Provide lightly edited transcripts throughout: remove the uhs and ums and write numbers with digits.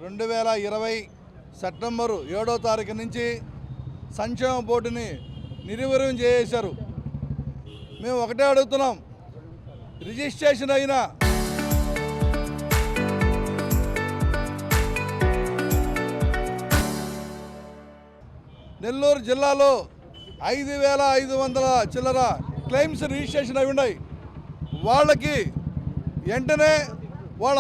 2020 September 7వ తారీఖు నుంచి సంక్షేమ బోర్డుని నిర్వీర్యం చేశారు. మేము ఒకటే అడుగుతున్నాం, రిజిస్ట్రేషన్ అయిన నెల్లూరు జిల్లాలో 5,500 చిల్లర క్లెయిమ్స్ రిజిస్ట్రేషన్ అయి ఉన్నాయి. వాళ్ళకి వెంటనే వాళ్ళ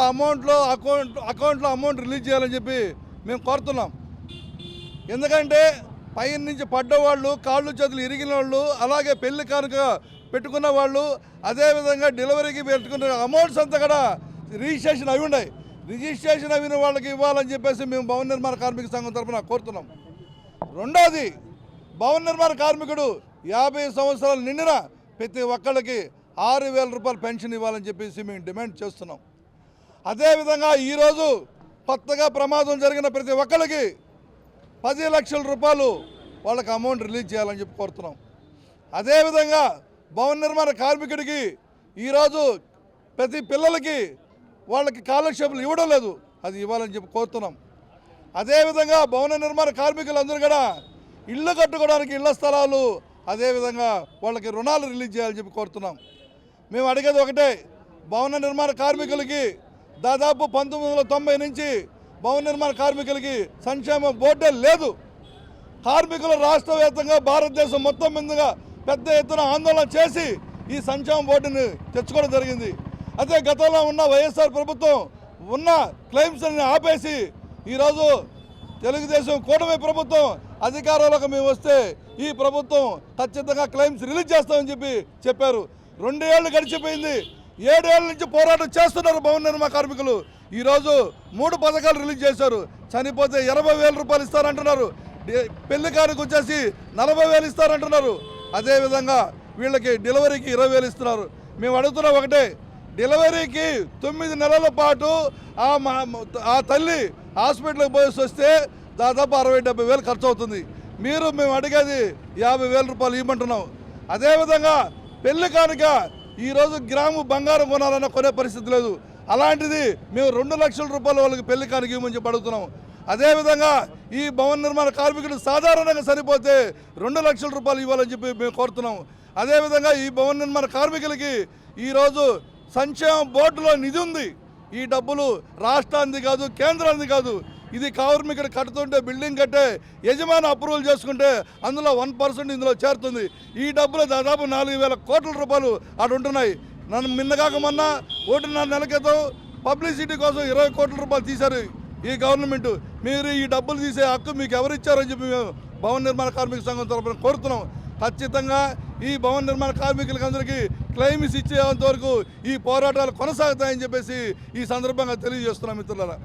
అకౌంట్లో అమౌంట్ రిలీజ్ చేయాలని చెప్పి మేము కోరుతున్నాం. ఎందుకంటే పైన నుంచి పడ్డవాళ్ళు, కాళ్ళు చేతులు ఇరిగిన వాళ్ళు, అలాగే పెళ్లి కానుక పెట్టుకున్న వాళ్ళు, అదేవిధంగా డెలివరీకి పెట్టుకున్న అమౌంట్స్ అంతా కూడా రిజిస్ట్రేషన్ అవి ఉన్నాయి. రిజిస్ట్రేషన్ అయిన వాళ్ళకి ఇవ్వాలని చెప్పేసి మేము భవన నిర్మాణ కార్మిక సంఘం తరఫున కోరుతున్నాం. రెండోది, భవన నిర్మాణ కార్మికుడు 50 సంవత్సరాలు నిండిన ప్రతి ఒక్కళ్ళకి 6,000 రూపాయలు పెన్షన్ ఇవ్వాలని చెప్పేసి మేము డిమాండ్ చేస్తున్నాం. అదేవిధంగా ఈరోజు కొత్తగా ప్రమాదం జరిగిన ప్రతి ఒక్కరికి 10 లక్షల రూపాయలు వాళ్ళకి అమౌంట్ రిలీజ్ చేయాలని చెప్పి కోరుతున్నాం. అదేవిధంగా భవన నిర్మాణ కార్మికుడికి ఈరోజు ప్రతి పిల్లలకి వాళ్ళకి స్కాలర్షిప్లు ఇవ్వడం లేదు, అది ఇవ్వాలని చెప్పి కోరుతున్నాం. అదేవిధంగా భవన నిర్మాణ కార్మికులందరూ కూడా ఇళ్ళు కట్టుకోవడానికి ఇళ్ల స్థలాలు, అదేవిధంగా వాళ్ళకి రుణాలు రిలీజ్ చేయాలని చెప్పి కోరుతున్నాం. మేము అడిగేది ఒకటే, భవన నిర్మాణ కార్మికులకి దాదాపు 1990 నుంచి భవన నిర్మాణ కార్మికులకి సంక్షేమ బోర్డే లేదు. కార్మికులు రాష్ట్ర వ్యాప్తంగా భారతదేశం మొత్తం మీదుగా పెద్ద ఎత్తున ఆందోళన చేసి ఈ సంక్షేమ బోర్డుని తెచ్చుకోవడం జరిగింది. అదే గతంలో ఉన్న వైఎస్ఆర్ ప్రభుత్వం ఉన్న క్లెయిమ్స్ని ఆపేసి ఈరోజు తెలుగుదేశం కూటమి ప్రభుత్వం అధికారంలోకి మేము వస్తే ఈ ప్రభుత్వం ఖచ్చితంగా క్లెయిమ్స్ రిలీజ్ చేస్తామని చెప్పారు. 2 ఏళ్ళు గడిచిపోయింది. 7 ఏళ్ళ నుంచి పోరాటం చేస్తున్నారు భవన నిర్మాణ కార్మికులు. ఈరోజు 3 పథకాలు రిలీజ్ చేశారు. చనిపోతే 20,000 రూపాయలు ఇస్తారంటున్నారు. పెళ్లి కానుక వచ్చేసి 40,000 ఇస్తారంటున్నారు. అదేవిధంగా వీళ్ళకి డెలివరీకి 20,000 ఇస్తున్నారు. మేము అడుగుతున్నాం ఒకటే, డెలివరీకి 9 నెలల పాటు ఆ తల్లి హాస్పిటల్కి పోయి వస్తే దాదాపు 60,000-70,000 ఖర్చు అవుతుంది. మేము అడిగేది 50,000 రూపాయలు ఇవ్వమంటున్నాం. అదేవిధంగా పెళ్లి కానుక ఈరోజు గ్రాము బంగారం కొనాలన్న కొనే పరిస్థితి లేదు. అలాంటిది మేము 2 లక్షల రూపాయలు వాళ్ళకి పెళ్లి కానుక ఇవ్వమని చెప్పి అడుగుతున్నాం. అదేవిధంగా ఈ భవన నిర్మాణ కార్మికులు సాధారణంగా సరిపోతే 2 లక్షల రూపాయలు ఇవ్వాలని చెప్పి మేము కోరుతున్నాం. అదేవిధంగా ఈ భవన నిర్మాణ కార్మికులకి ఈరోజు సంక్షేమ బోర్డులో నిధి ఉంది. ఈ డబ్బులు రాష్ట్రానికి కాదు, కేంద్రానికి కాదు. ఇది కార్మికుడు కడుతుంటే, బిల్డింగ్ కట్టే యజమాని అప్రూవల్ చేసుకుంటే అందులో 1% ఇందులో చేరుతుంది. ఈ డబ్బులు దాదాపు 4,000 కోట్ల రూపాయలు అటు ఉంటున్నాయి. నన్ను మిన్నగాక మొన్న 1.5 నెలల క్రితం పబ్లిసిటీ కోసం 20 కోట్ల రూపాయలు తీశారు ఈ గవర్నమెంట్. మీరు ఈ డబ్బులు తీసే హక్కు మీకు ఎవరు ఇచ్చారని చెప్పి మేము భవన నిర్మాణ కార్మిక సంఘం తరఫున కోరుతున్నాం. ఖచ్చితంగా ఈ భవన నిర్మాణ కార్మికులకి అందరికీ క్లెయిమ్స్ ఇచ్చేంత వరకు ఈ పోరాటాలు కొనసాగుతాయని చెప్పేసి ఈ సందర్భంగా తెలియజేస్తున్నాం మిత్రులారా.